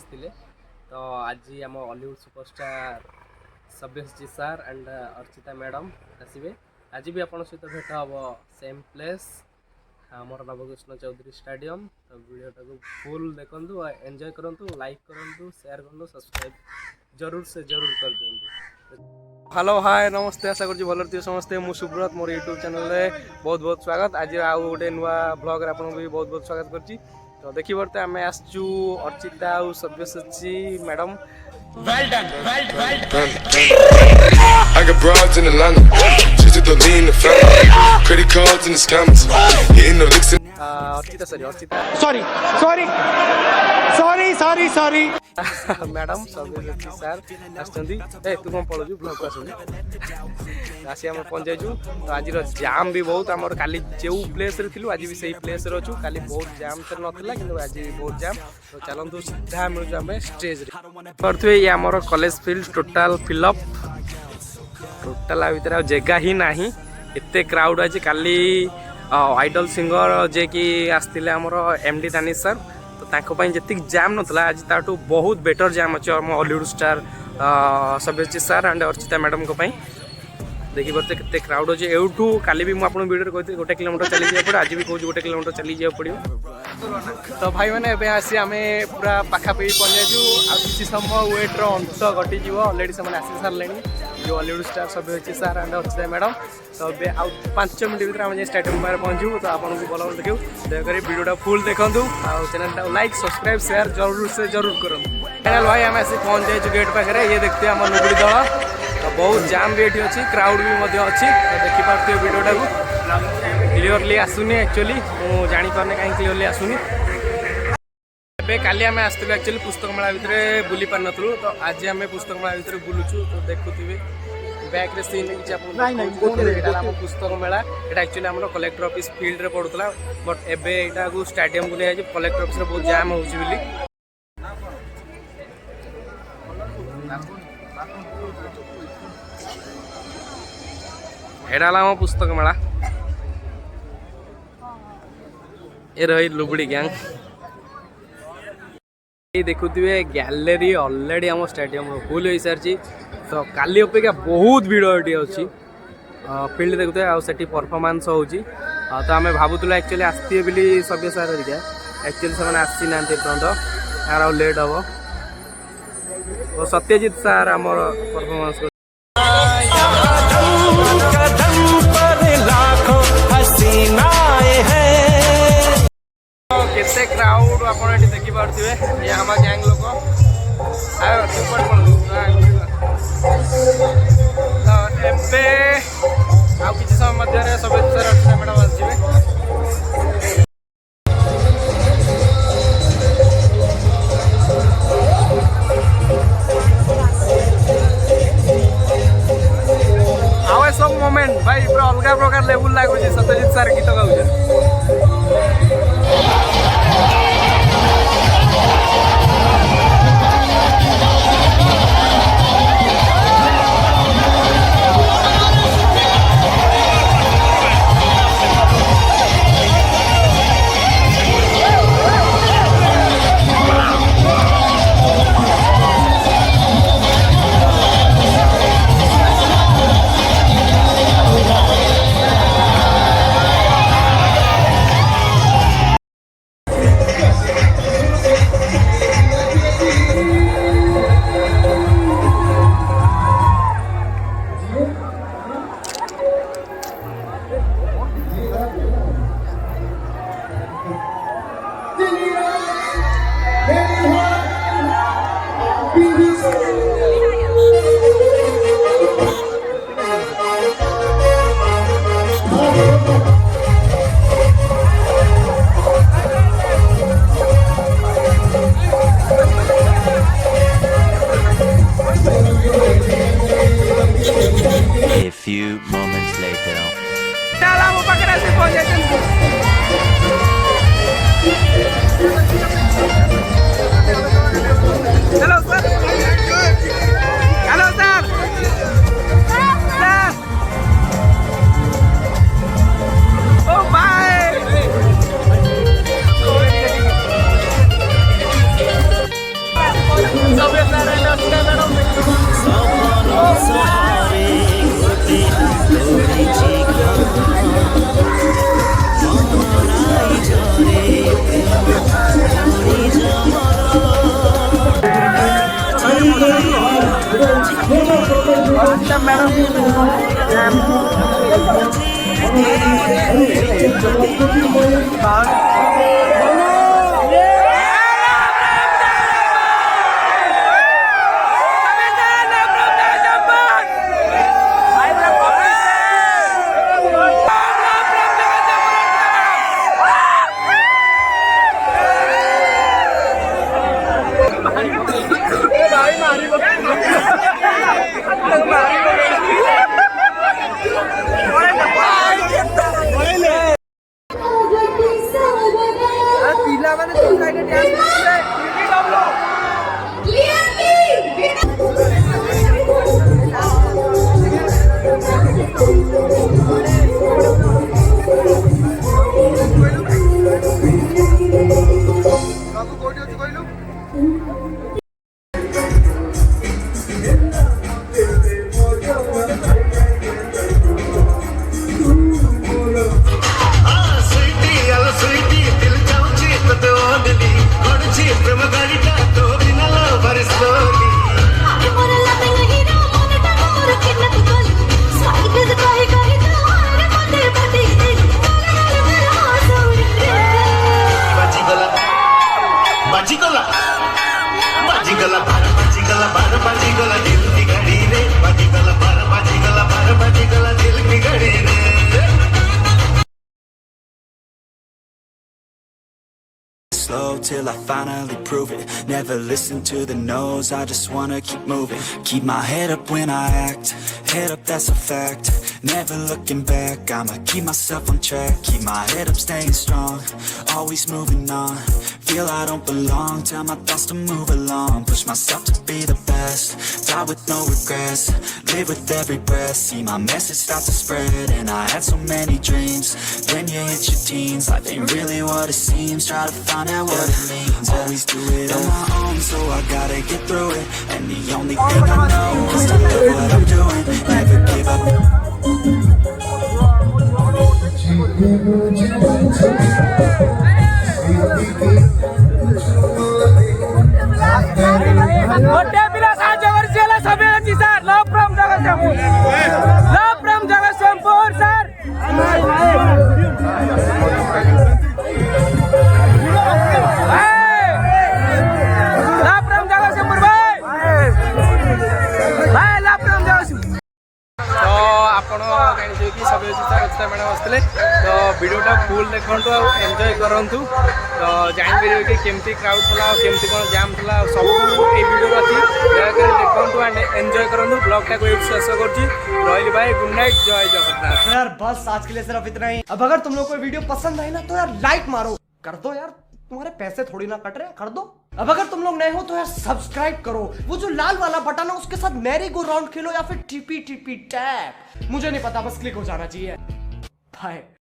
आसते तो आज आम Hollywood superstar sabhyasachi sir and Archita madam आसवे आज भी आपन सहित भेट हम सेम प्लेस आमर नवकृष्ण चौधरी स्टेडियम। तो वीडियोटा को फुल देखु एंजॉय करूँ, लाइक करूँ, शेयर करूँ, सब्सक्राइब जरूर से जरूर कर दिखाँ। हेलो हाय नमस्ते, आशा कर भल थी समस्ते। मु सुब्रत मोर यूट्यूब चैनल में बहुत बहुत स्वागत। आज आउ गोटे नुआ ब्लॉग आपको भी बहुत बहुत स्वागत करची। तो देखी बरते आम आसचु अर्चिता और sabhyasachi madam. Well done, well done. I got broads in Atlanta, just to lean the family. Credit cards in the scammers, hitting the licks. Archita Archita sorry madam sabhyasachi sir आसती। तू कौन पढ़ु ब्लॉग आस आसी आम पहुँच जाइए। तो आज जाम भी बहुत आमर काली जो प्लेस रे थिलु आज भी सही प्लेस रे अच्छु। काली बहुत जाम तो नाला कि आज बहुत जाम। तो चलतु सीधा मिलूँ आम स्टेज रे। ये आमर college field total fill up, total भितर जगह ही ना एते क्राउड आज। काली आइडल सिंगर जे कि आसते आमर एमडी तानिश सर, तो तांको जी जाम नाला आज ताठू बहुत बेटर जाम अच्छे आम Hollywood star sabhyasachi sir and Archita madam को देखी पारे केते क्राउड अच्छे। एठू काली भी मुझे वीडियो कहती 1 किलोमीटर चली जाए पड़े, आज भी कहूँ 1 किलोमीटर चली जाए पड़ो। तो भाई मैंने एवं आसी आम पूरा पाखापाखि पहुँच जाइए। किसी समय वेट्र अंत घटीज अलरेडी से आसी सारे जो Hollywood star sabhyasachi sir and Archita madam. तो ए आउ 5 मिनट भर आम स्टेडियम पाखे पहुँचू। तो आपको भल भल देखू, दयाकोरी वीडियोटा फुल देखूँ, चैनल लाइक सब्सक्राइब शेयर जरूर से जरूर करूँ। फाइनाल भाई आम आसी पहुँच जाइए गेट पाखे। ये देखते आम नुगुड़ी दल, तो बहुत जाम भी ये अच्छी, क्राउड भी अच्छी। तो देखिपे वीडियोटा को क्लीयरली आसुनी, एक्चुअली मुझे जापारे कहीं क्लीयरली आसुनी। काली आम आसलु एक्चुअली पुस्तक मेला भितर बुली पार नु। तो आज आम पुस्तक मेला भितर बुलुचु। तो देखुवे बैक रे सीन आम पुस्तक मेला ये एक्चुअली आम कलेक्टर ऑफिस फील्ड रे पड़ूला, बट एटा को स्टेडियम को नहीं कलेक्टर ऑफिस बहुत जाम होली। एटा आम पुस्तक मेला, ये रही लुबड़ी गैंग। ये देखुए गैलरी ऑलरेडी आम स्टेडियम फुल हो सारी। तो काली अपेक्षा बहुत भीड़ ये अच्छी फील्ड देखुए आठी परफॉर्मेंस हो। तो आम भावुलु एक्चुअली आसती बोली सभ्य सार हरिका, एक्चुअली से आसी ना पर्यंत यार लेट हम। तो सत्यजित सार आम परफॉर्मेंस केते क्राउड आप देखी पारे। ये आम गैंग लोक आ कि समय मध्य sabhyasachi सर अर्चिता मैडम आसवे। आवे सब मोमेंट भाई पूरा अलग प्रकार लेवल लगुच। सत्यजित सर गीत गाँव A few moments later. Hello sir. Hello sir. Sir. Oh bye. Slow till I finally prove it. Never listen to the no's, I just wanna keep moving. Keep my head up when I act, head up, that's a fact. Never looking back, I'ma keep myself on track. Keep my head up, staying strong, always moving on. Feel I don't belong, tell my thoughts to move along. Push myself to be the best, die with no regrets. Live with every breath, see my message start to spread. And I had so many dreams, then you hit your teens. Life ain't really what it seems, try to find out what it means. Always do it on my own, so I gotta get through it. And the only thing I know is to love what I'm doing. Never give up. Love from Jagatsinghpur, sir. मैंने बसते तो वीडियोटा full देखु enjoy करूँ तो जापर कि केमती crowd था केमती कौन जाम था सब ये वीडियो अच्छी दयाकोरी देखु एंड एंजॉय करूँ ब्लॉगटा को शेष कर भाई गुड नाइट जय जगन्नाथ। तो यार बस आज के लिए सिर्फ इतना ही। अब अगर तुम लोग को वीडियो पसंद आई ना तो यार लाइक मारो, कर दो यार, तुम्हारे पैसे थोड़ी ना कट रहे, कर दो। अब अगर तुम लोग नए हो तो यार सब्सक्राइब करो, वो जो लाल वाला बटन है उसके साथ मैरी गो राउंड खेलो या फिर टीपी टीपी टैप, मुझे नहीं पता, बस क्लिक हो जाना चाहिए। बाय।